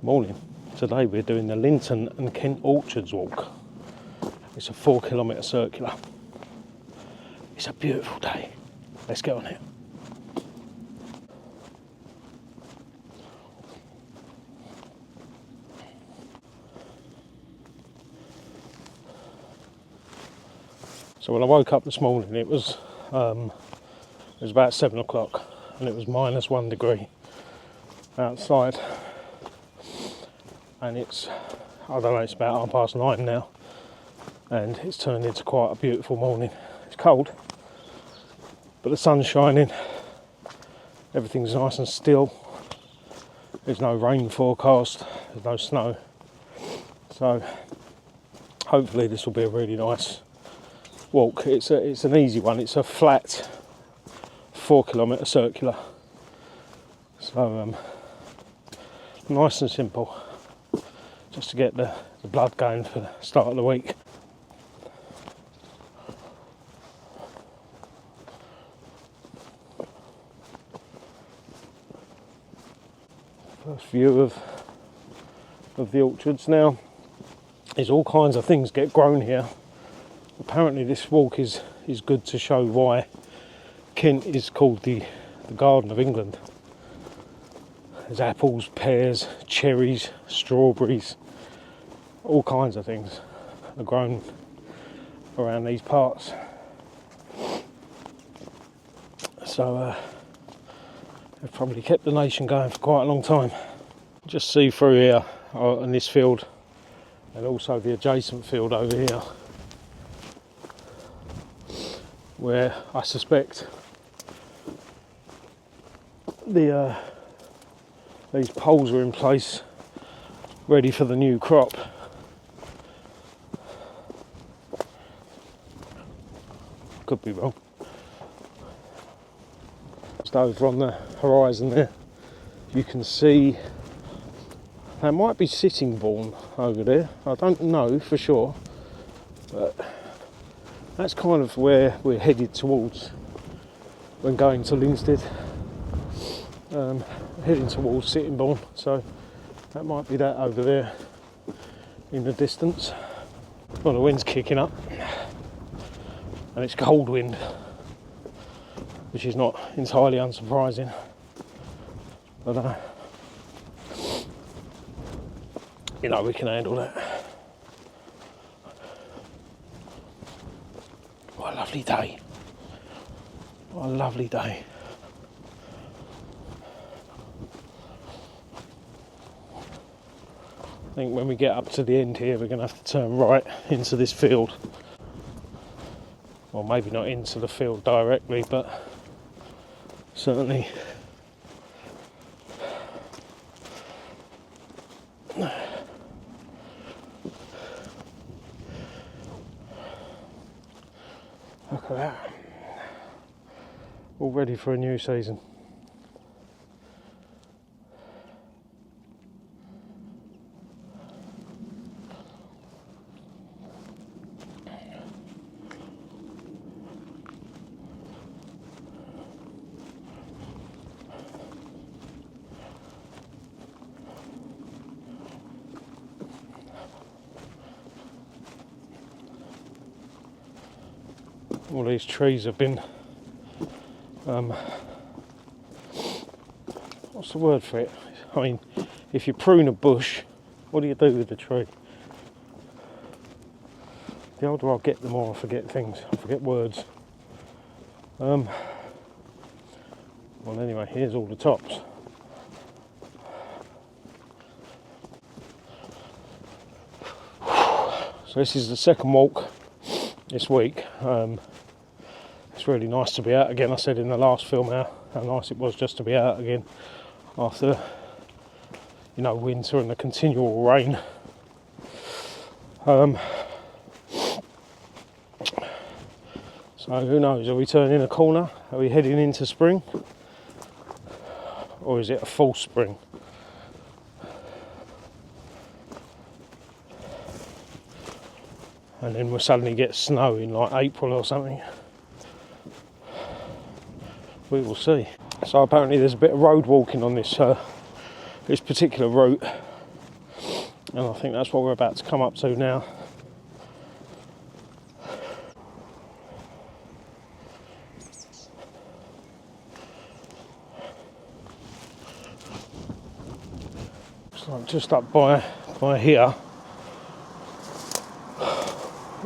Morning. Today we're doing the Lynsted and Kent orchards walk. It's a 4-kilometre circular. It's a beautiful day. Let's get on it. So when I woke up this morning, it was about 7 o'clock, and it was -1 degree outside. And it's, I don't know, it's about 9:30 now, and it's turned into quite a beautiful morning. It's cold, but the sun's shining, everything's nice and still. There's no rain forecast, there's no snow, so hopefully this will be a really nice walk. It's an easy one. It's a flat 4-kilometre circular, so nice and simple, just to get the blood going for the start of the week. First view of the orchards now. There's all kinds of things get grown here. Apparently this walk is good to show why Kent is called the Garden of England. There's apples, pears, cherries, strawberries, all kinds of things are grown around these parts. So they've probably kept the nation going for quite a long time. Just see through here in this field, and also the adjacent field over here, where I suspect these poles are in place ready for the new crop. Could be wrong. Just over on the horizon there, you can see there might be Sittingbourne over there. I don't know for sure, but that's kind of where we're headed towards when going to Lynsted. Heading towards Sittingbourne, so that might be that over there in the distance. Well, the wind's kicking up, and it's cold wind, which is not entirely unsurprising, but you know, we can handle that. What a lovely day. What a lovely day. I think when we get up to the end here, we're going to have to turn right into this field. Well, maybe not into the field directly, but certainly look at that. All ready for a new season. All these trees have been, what's the word for it? I mean, if you prune a bush, what do you do with the tree? The older I get, the more I forget things. I forget words. Well, anyway, here's all the tops. So this is the second walk this week. It's really nice to be out again. I said in the last film how nice it was just to be out again after, you know, winter and the continual rain. So who knows, are we turning a corner? Are we heading into spring? Or is it a false spring? And then we'll suddenly get snow in like April or something. We will see. So apparently there's a bit of road walking on this particular route. And I think that's what we're about to come up to now. It's like just up by here,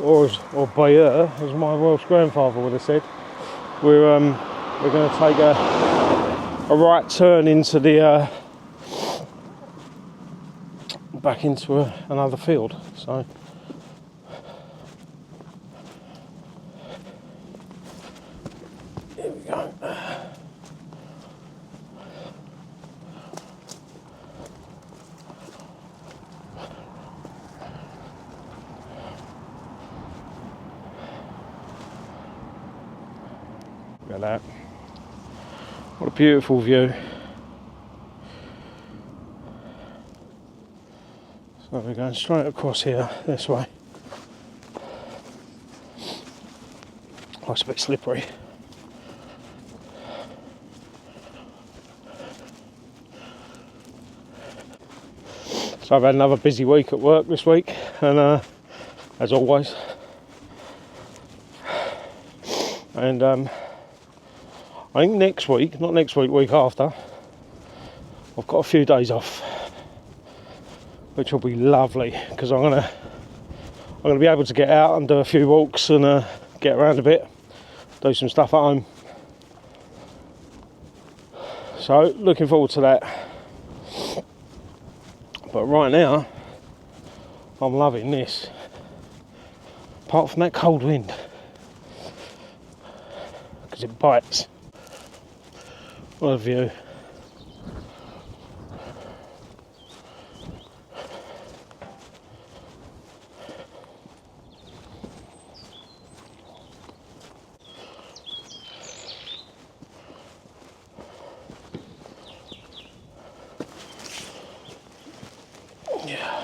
or by here, as my Welsh grandfather would have said. We're going to take a right turn into the back into another field. So here we go. Look at that. What a beautiful view. So we're going straight across here, this way. Oh, it's a bit slippery. So I've had another busy week at work this week, and as always. And I think next week, not next week, week after, I've got a few days off, which will be lovely, because I'm gonna be able to get out and do a few walks and get around a bit, do some stuff at home. So looking forward to that. But right now, I'm loving this. Apart from that cold wind, because it bites. What a view. Yeah.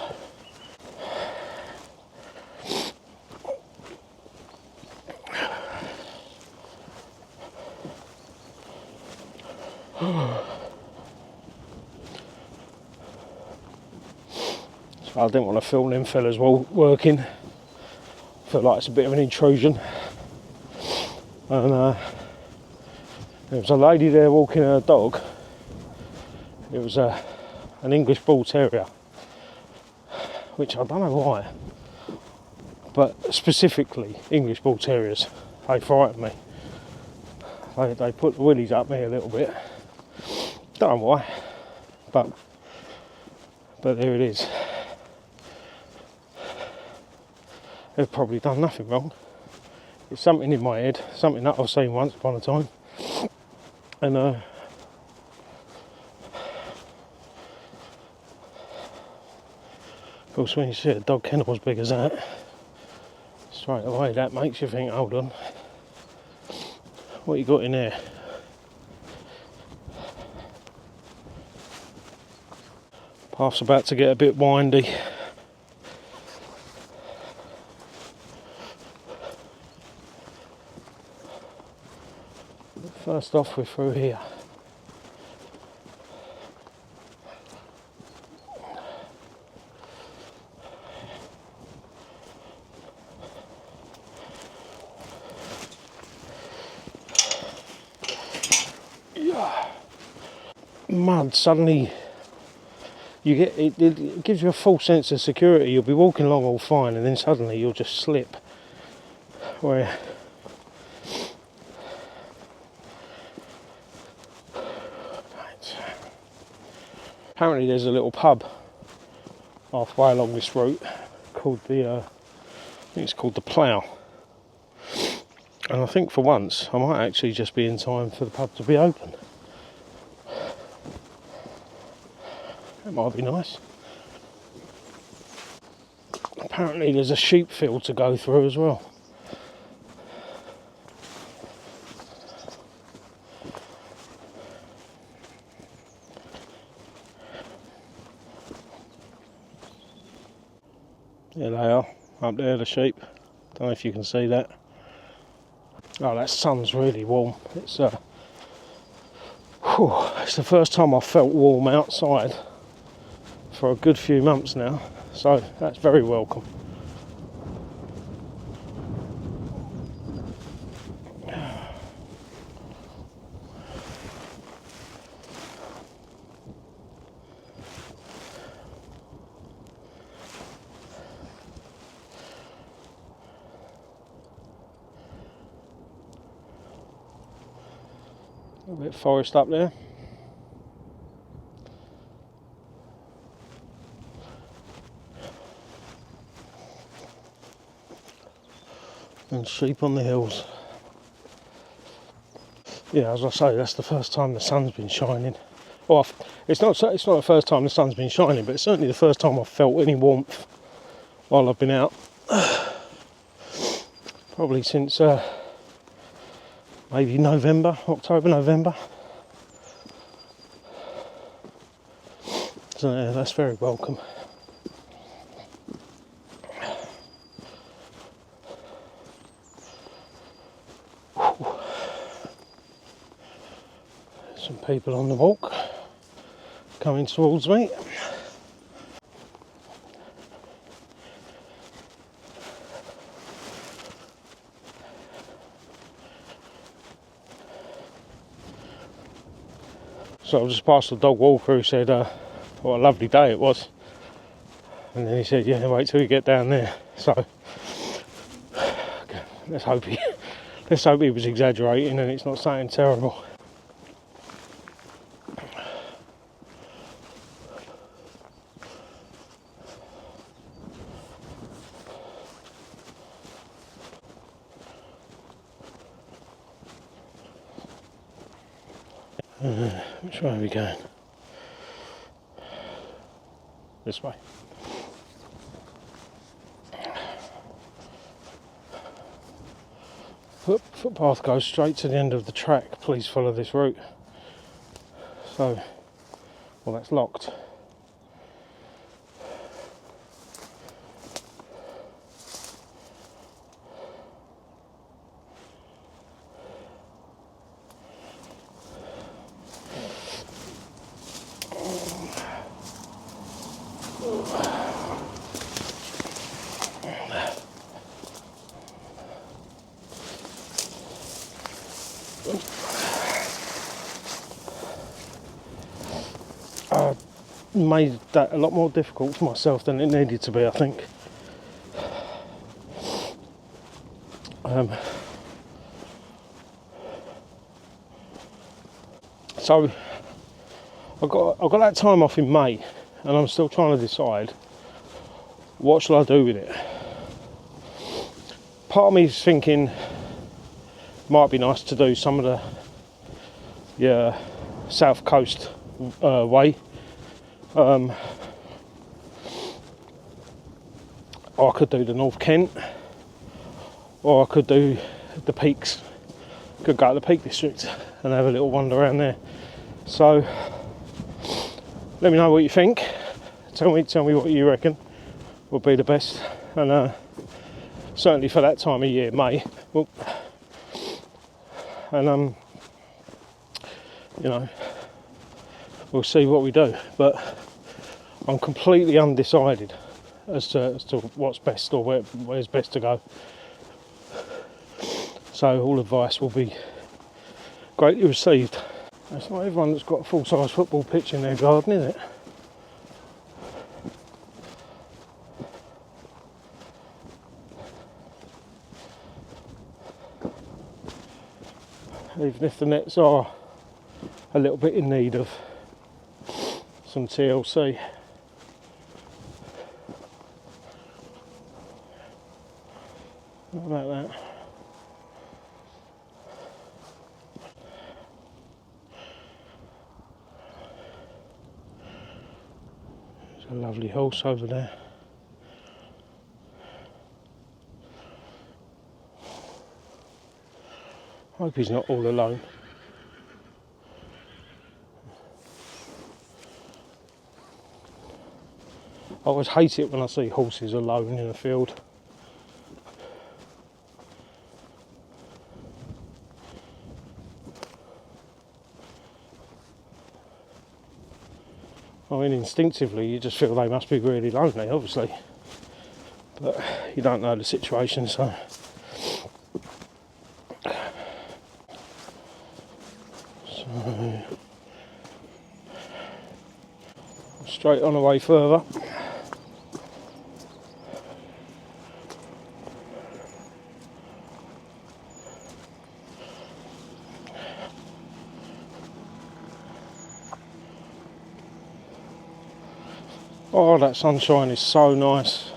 So I didn't want to film them fellas while working. I feel like it's a bit of an intrusion. And there was a lady there walking her dog. It was an English Bull Terrier, which I don't know why, but specifically English Bull Terriers, they frighten me. They put the willies up me a little bit. Don't know why, but there it is. They've probably done nothing wrong. It's something in my head, something that I've seen once upon a time, and of course, when you see a dog kennel as big as that, straight away that makes you think, hold on, what you got in there? Path's about to get a bit windy. First off, we're through here. Mud, suddenly you get it gives you a false sense of security. You'll be walking along all fine, and then suddenly you'll just slip. Where apparently there's a little pub halfway along this route called I think it's called the Plough. And I think for once I might actually just be in time for the pub to be open. That might be nice. Apparently there's a sheep field to go through as well. There they are, up there, the sheep. Don't know if you can see that. Oh, that sun's really warm. It's the first time I've felt warm outside for a good few months now. so that's very welcome. A bit of forest up there. And sheep on the hills. Yeah, as I say, that's the first time the sun's been shining. Well, it's not the first time the sun's been shining, but it's certainly the first time I've felt any warmth while I've been out. Probably since maybe October, November. So yeah, that's very welcome. Some people on the walk coming towards me. So I just passed the dog walker who said what a lovely day it was, and then he said, yeah, wait till you get down there. So let's hope he was exaggerating and it's not something terrible. Which way are we going? This way. Footpath goes straight to the end of the track. Please follow this route. So, well, that's locked. I made that a lot more difficult for myself than it needed to be, I think. So I got that time off in May, and I'm still trying to decide what shall I do with it. Part of me is thinking might be nice to do some of the south coast way. I could do the North Kent, or I could do the peaks. Could go to the Peak District and have a little wander around there. So let me know what you think. Tell me what you reckon would be the best, and certainly for that time of year, May. Well, and you know, we'll see what we do. But I'm completely undecided as to what's best or where's best to go. So all advice will be greatly received. It's not everyone that's got a full-size football pitch in their garden, is it? Even if the nets are a little bit in need of some TLC. What about that? There's a lovely horse over there. I hope he's not all alone. I always hate it when I see horses alone in a field. I mean, instinctively you just feel they must be really lonely, obviously, but you don't know the situation, so. Straight on the way further. Oh, that sunshine is so nice.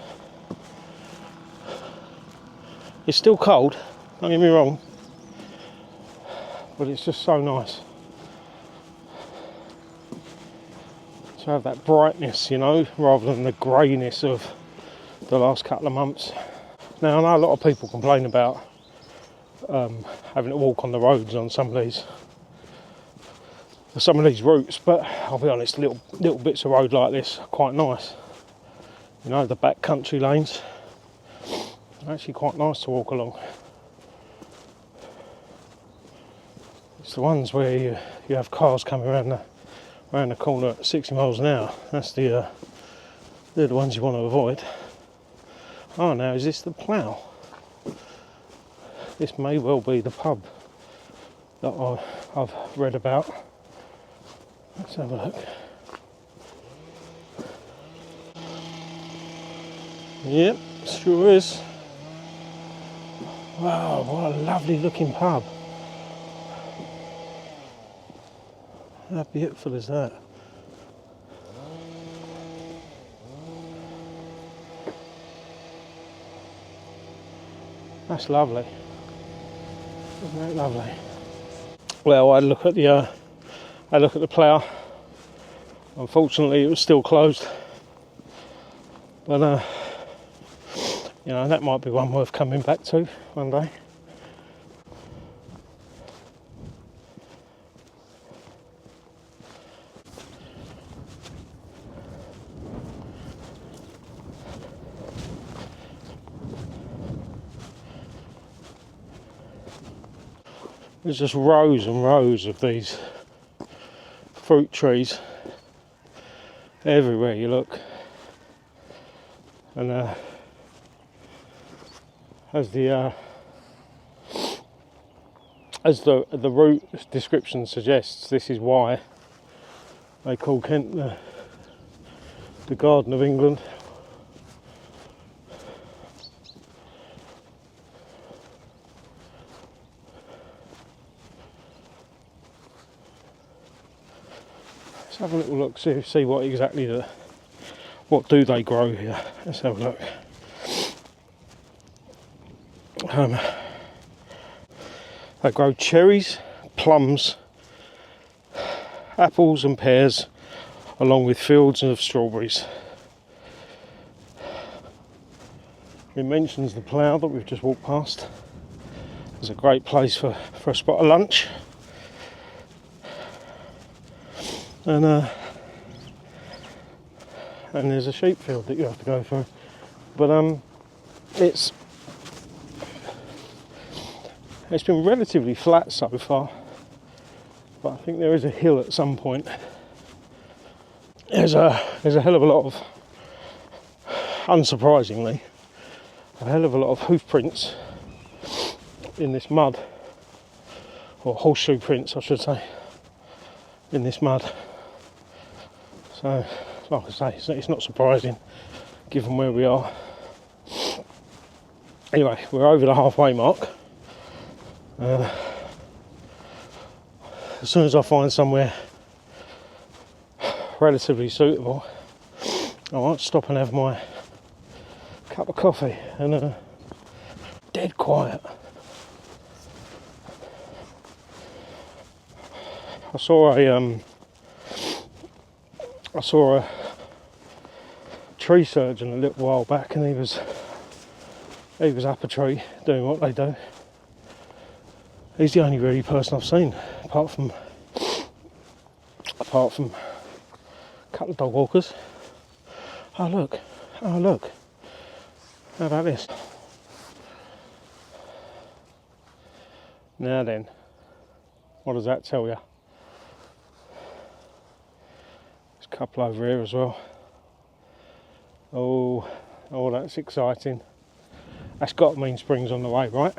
It's still cold, don't get me wrong, but it's just so nice to have that brightness, you know, rather than the greyness of the last couple of months. Now, I know a lot of people complain about having to walk on the roads on some of these routes, but I'll be honest, little bits of road like this are quite nice. You know, the back country lanes are actually quite nice to walk along. It's the ones where you have cars coming around the corner at 60 miles an hour. That's they're the ones you want to avoid. Oh, now is this the plough? This may well be the pub that I've read about. Let's have a look. Yep, sure is. Wow, what a lovely looking pub. How beautiful is that? That's lovely. Isn't that lovely? Well, I look at the plough. Unfortunately, it was still closed. But you know, that might be one worth coming back to one day. There's just rows and rows of these fruit trees everywhere you look, and as the route description suggests, this is why they call Kent the Garden of England. Let's have a little look, see what exactly what do they grow here. Let's have a look. They grow cherries, plums, apples and pears, along with fields of strawberries. It mentions the plough that we've just walked past. It's a great place for a spot of lunch. And there's a sheep field that you have to go through. But it's been relatively flat so far, but I think there is a hill at some point. There's a hell of a lot of, unsurprisingly, a hell of a lot of hoof prints in this mud, or horseshoe prints I should say, in this mud. So, like I say, it's not surprising given where we are. Anyway, we're over the halfway mark. As soon as I find somewhere relatively suitable, I might stop and have my cup of coffee, and dead quiet. I saw a tree surgeon a little while back, and he was up a tree doing what they do. He's the only really person I've seen, apart from a couple of dog walkers. Oh look, how about this? Now then, what does that tell you? It's Couple over here as well. Oh, that's exciting. That's got to mean spring's on the way, right?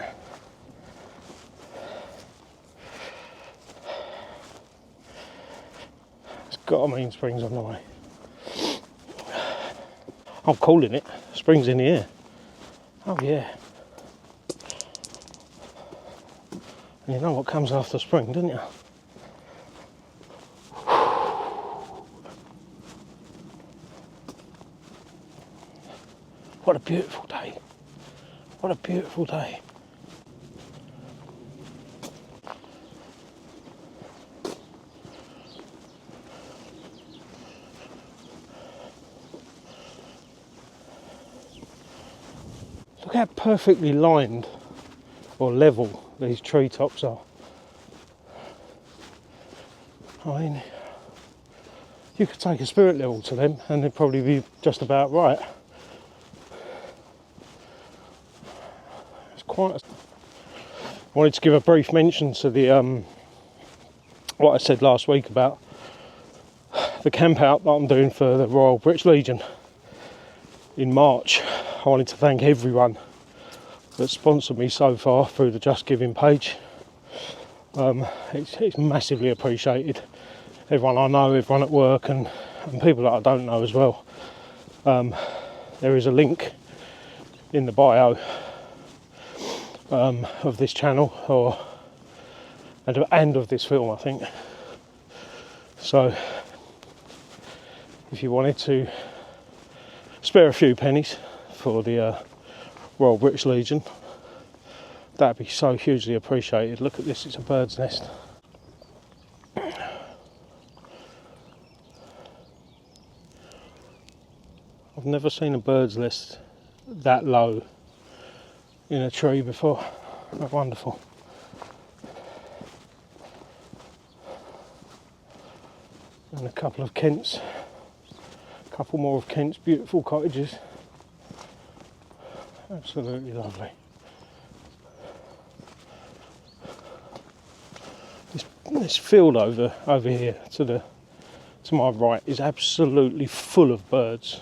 It's got to mean spring's on the way. I'm calling it. Spring's in the air. Oh yeah. And you know what comes after spring, don't you? What a beautiful day. What a beautiful day. Look how perfectly lined or level these treetops are. I mean, you could take a spirit level to them and they'd probably be just about right. I wanted to give a brief mention to the what I said last week about the camp out that I'm doing for the Royal British Legion in March. I wanted to thank everyone that's sponsored me so far through the Just Giving page. It's massively appreciated. Everyone I know, everyone at work, and people that I don't know as well. There is a link in the bio of this channel, and of this film, I think. So if you wanted to spare a few pennies for the Royal British Legion, that'd be so hugely appreciated. Look at this, it's a bird's nest. I've never seen a bird's nest that low in a tree before. That's wonderful. And a couple of Kent's, a couple more of Kent's beautiful cottages. Absolutely lovely. This field over here to my right is absolutely full of birds.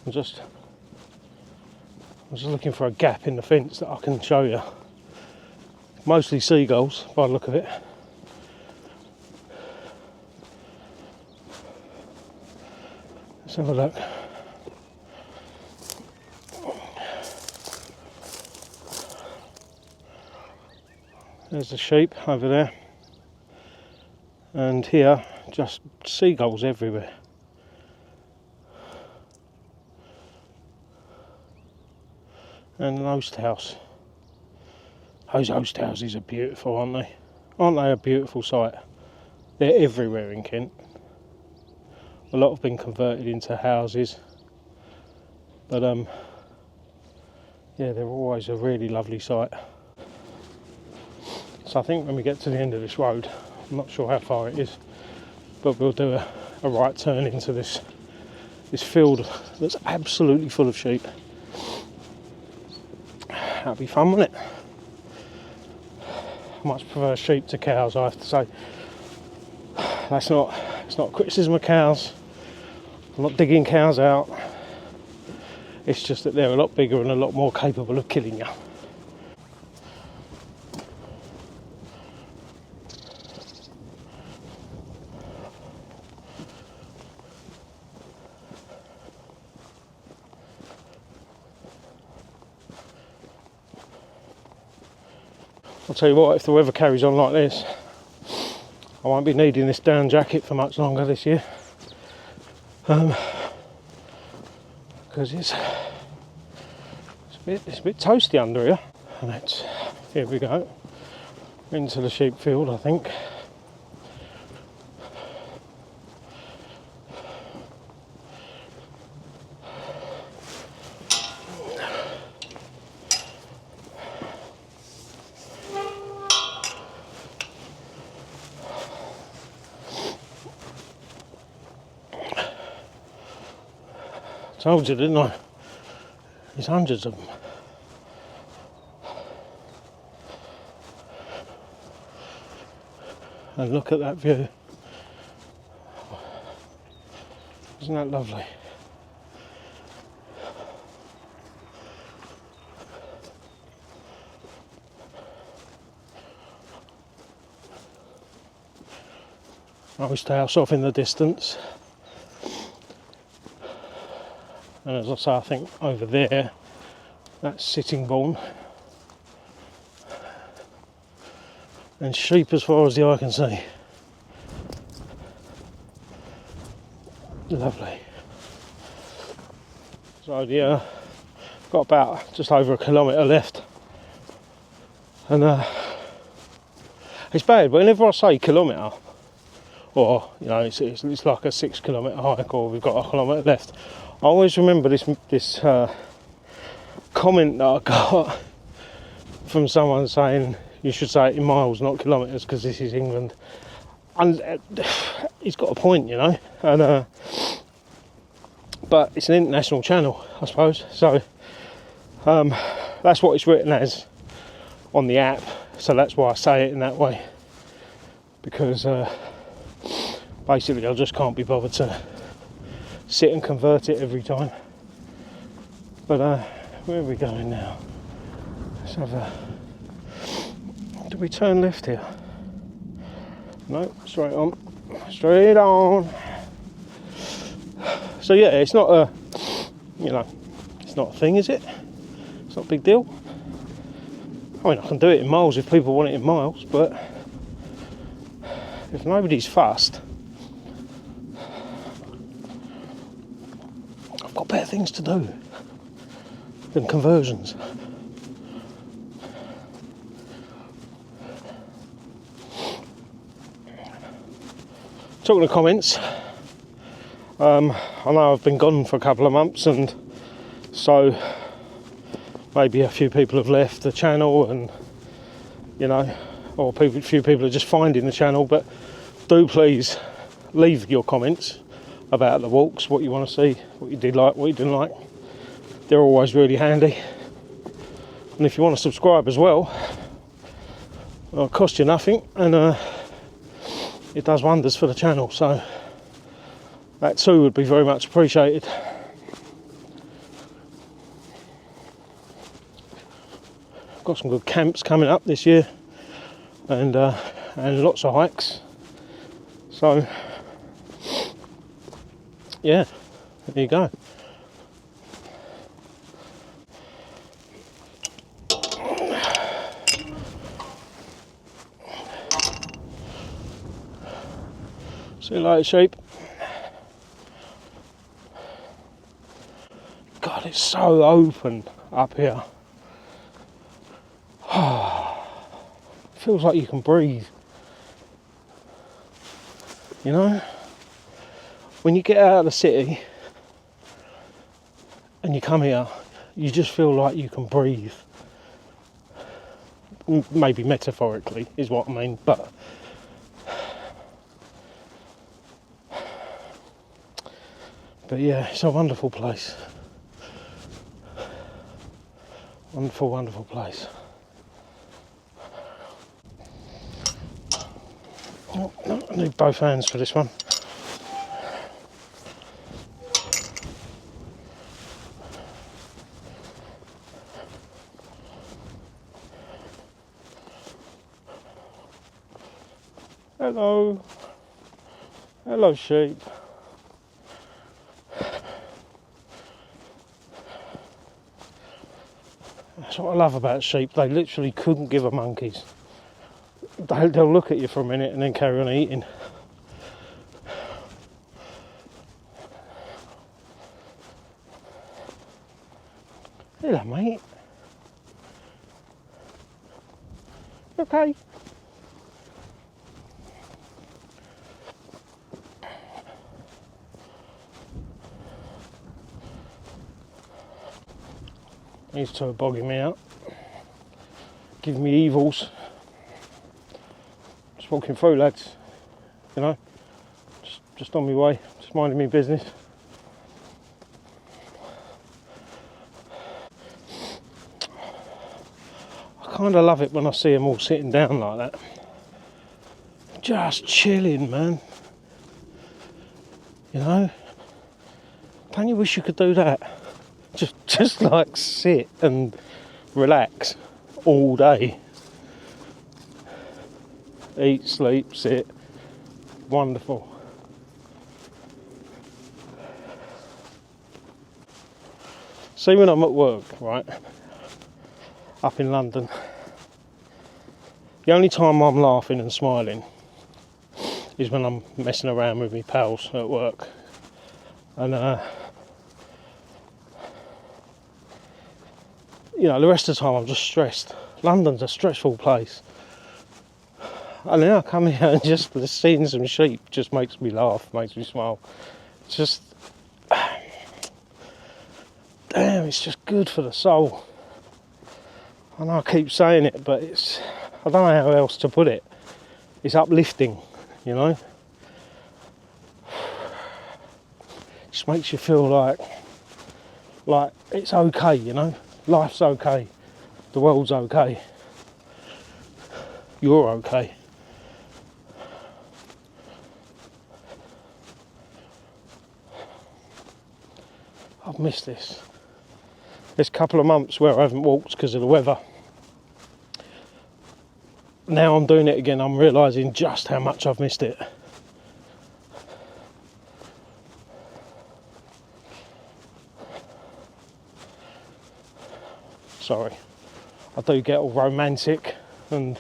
I'm just looking for a gap in the fence that I can show you. Mostly seagulls by the look of it. Let's have a look. There's the sheep over there. And here, just seagulls everywhere. And an host house. Those host houses are beautiful, aren't they? Aren't they a beautiful sight? They're everywhere in Kent. A lot have been converted into houses, but yeah, they're always a really lovely sight. So I think when we get to the end of this road, I'm not sure how far it is, but we'll do a right turn into this field that's absolutely full of sheep. That'll be fun, won't it? I much prefer sheep to cows, I have to say. It's not a criticism of cows. I'm not digging cows out. It's just that they're a lot bigger and a lot more capable of killing you. I'll tell you what, if the weather carries on like this, I won't be needing this down jacket for much longer this year. Because it's a bit toasty under here. And here we go, into the sheep field, I think. Told you, didn't I? There's hundreds of them. And look at that view. Isn't that lovely? Most house off in the distance, and as I say, I think over there that's Sittingbourne, and sheep as far as the eye can see. Lovely. So yeah, got about just over a kilometre left, and it's bad whenever I say kilometre, or you know, it's like a 6 kilometre hike, or we've got a kilometre left. I always remember this comment that I got from someone saying you should say it in miles, not kilometres, because this is England. And he's got a point, you know. And but it's an international channel, I suppose. So that's what it's written as on the app. So that's why I say it in that way, because basically I just can't be bothered to sit and convert it every time. But where are we going now? Let's have a... Do we turn left here? No, straight on. Straight on. So yeah, it's not a, you know, it's not a thing, is it? It's not a big deal. I mean, I can do it in miles if people want it in miles, but if nobody's fussed, I've got better things to do than conversions. Talking of comments, I know I've been gone for a couple of months, and so maybe a few people have left the channel, and you know, or a few people are just finding the channel. But do please leave your comments about the walks, what you want to see, what you did like, what you didn't like. They're always really handy. And if you want to subscribe as well, it'll cost you nothing, and it does wonders for the channel, so that too would be very much appreciated. Got some good camps coming up this year, and lots of hikes. So yeah, there you go. See you later, sheep. God, it's so open up here. Feels like you can breathe. You know? When you get out of the city and you come here, you just feel like you can breathe. Maybe metaphorically is what I mean, but yeah, it's a wonderful place. Wonderful, wonderful place. Oh, no, I need both hands for this one. Hello. Hello, sheep. That's what I love about sheep. They literally couldn't give a monkeys. They'll look at you for a minute and then carry on eating. Hello, mate. You okay? These two are bogging me out, giving me evils. Just walking through, lads, you know, just on my way, just minding my business. I kind of love it when I see them all sitting down like that, just chilling, man, you know. Don't you wish you could do that? Just like sit and relax all day. Eat, sleep, sit. Wonderful. See, when I'm at work, right, up in London, the only time I'm laughing and smiling is when I'm messing around with my pals at work. And you know, the rest of the time I'm just stressed. London's a stressful place. And then I come here and just seeing some sheep just makes me laugh, makes me smile. It's just, damn, it's just good for the soul. I know I keep saying it, but it's, I don't know how else to put it. It's uplifting, you know. It just makes you feel like it's okay, you know. Life's okay. The world's okay. You're okay. I've missed this. There's a couple of months where I haven't walked because of the weather. Now I'm doing it again, I'm realising just how much I've missed it. Sorry, I do get all romantic and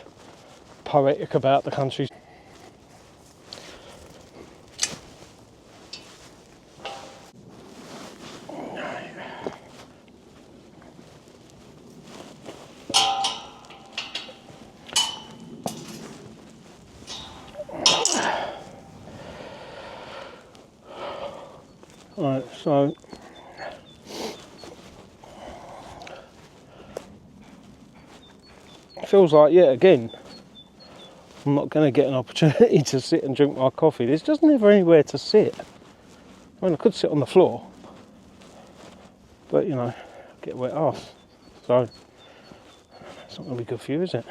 poetic about the country. Right, so it feels like yet again I'm not going to get an opportunity to sit and drink my coffee. There's just never anywhere to sit. I mean, I could sit on the floor, but you know, get a wet arse. So it's not going to be good for you, is it?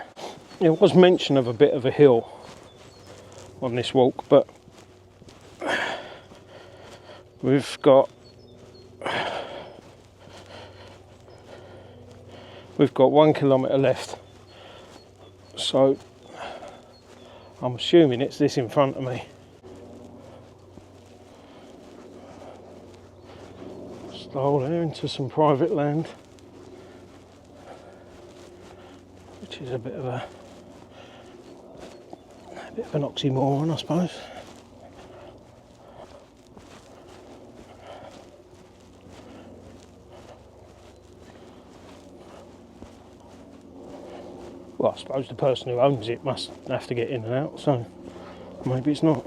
There was mention of a bit of a hill on this walk, but we've got 1 kilometre left, so I'm assuming it's this in front of me. Stroll there into some private land, which is a bit of an oxymoron, I suppose. Well, I suppose the person who owns it must have to get in and out, so maybe it's not.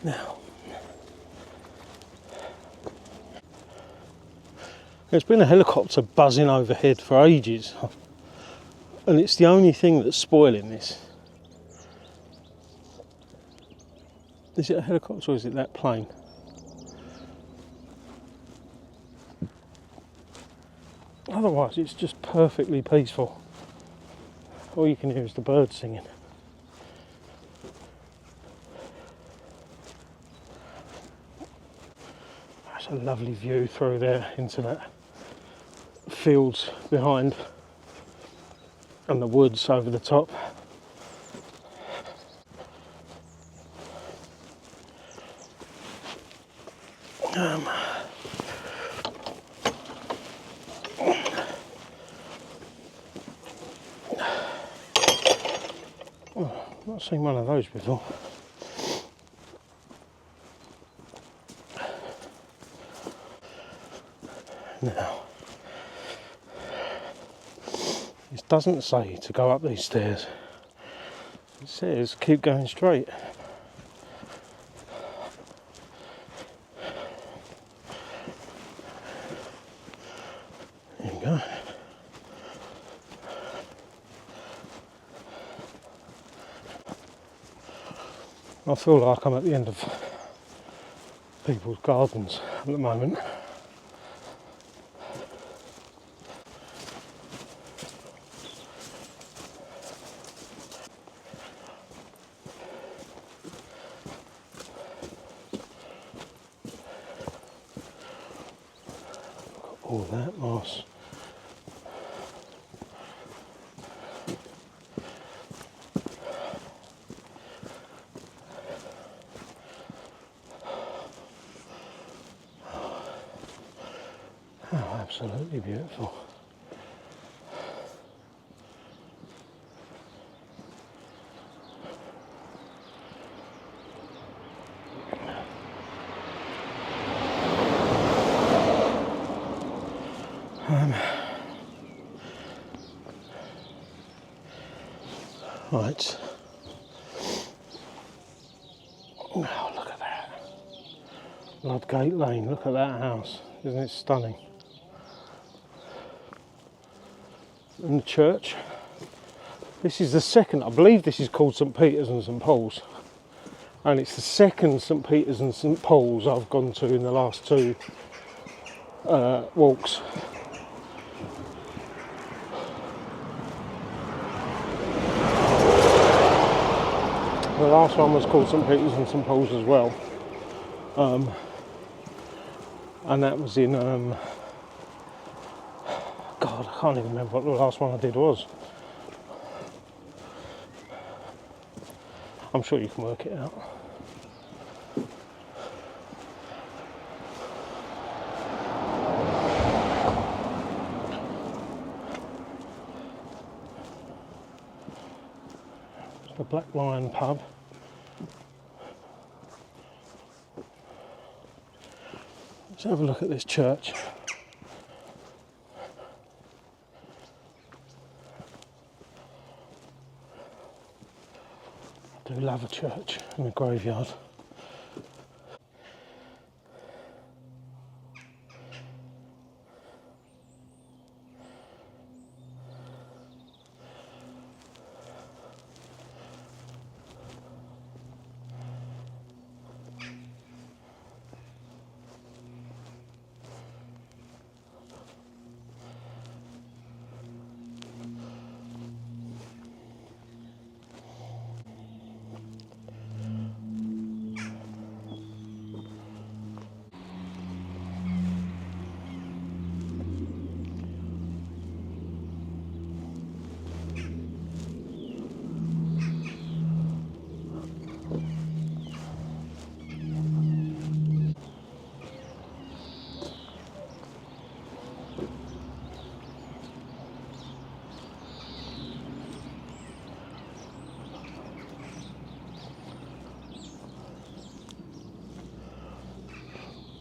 Now, there's been a helicopter buzzing overhead for ages, and it's the only thing that's spoiling this. Is it a helicopter or is it that plane? Otherwise it's just perfectly peaceful. All you can hear is the birds singing. That's a lovely view through there into that fields behind and the woods over the top. I've not seen one of those before. Now, it doesn't say to go up these stairs. It says keep going straight. There you go. I feel like I'm at the end of people's gardens at the moment. Oh, that moss. Oh, absolutely beautiful. Right. Oh, look at that. Ludgate Lane, look at that house. Isn't it stunning? And the church. This is the second, I believe this is called St Peter's and St Paul's. And it's the second St Peter's and St Paul's I've gone to in the last two walks. The last one was called St Peter's and St Paul's as well. And that was in, God, I can't even remember what the last one I did was. I'm sure you can work it out. It's the Black Lion pub. Let's have a look at this church. I do love a church and a graveyard.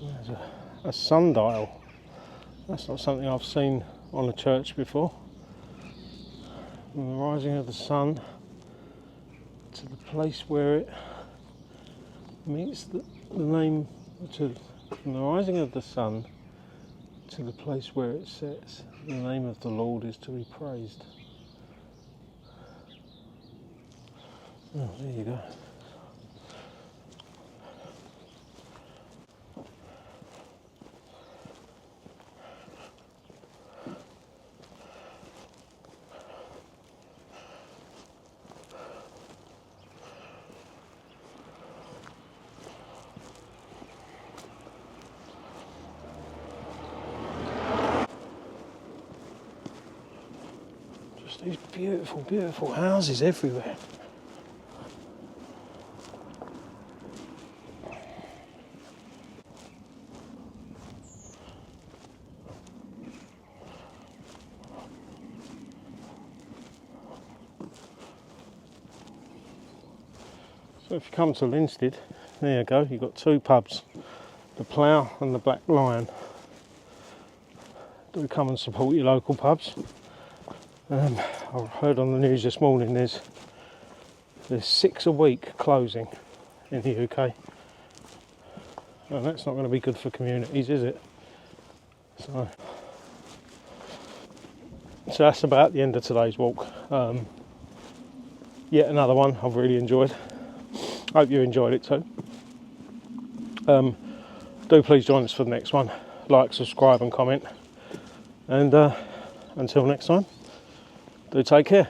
There's a sundial. That's not something I've seen on a church before. From the rising of the sun to the place where it meets the name, from the rising of the sun to the place where it sets, the name of the Lord is to be praised. Oh, there you go. These beautiful, beautiful houses everywhere. So if you come to Lynsted, there you go, you've got two pubs, the Plough and the Black Lion. Do come and support your local pubs. I heard on the news this morning there's 6 a week closing in the UK. And that's not going to be good for communities, is it? So that's about the end of today's walk. Yet another one I've really enjoyed. Hope you enjoyed it too. Do please join us for the next one. Like, subscribe and comment. And until next time, do take care.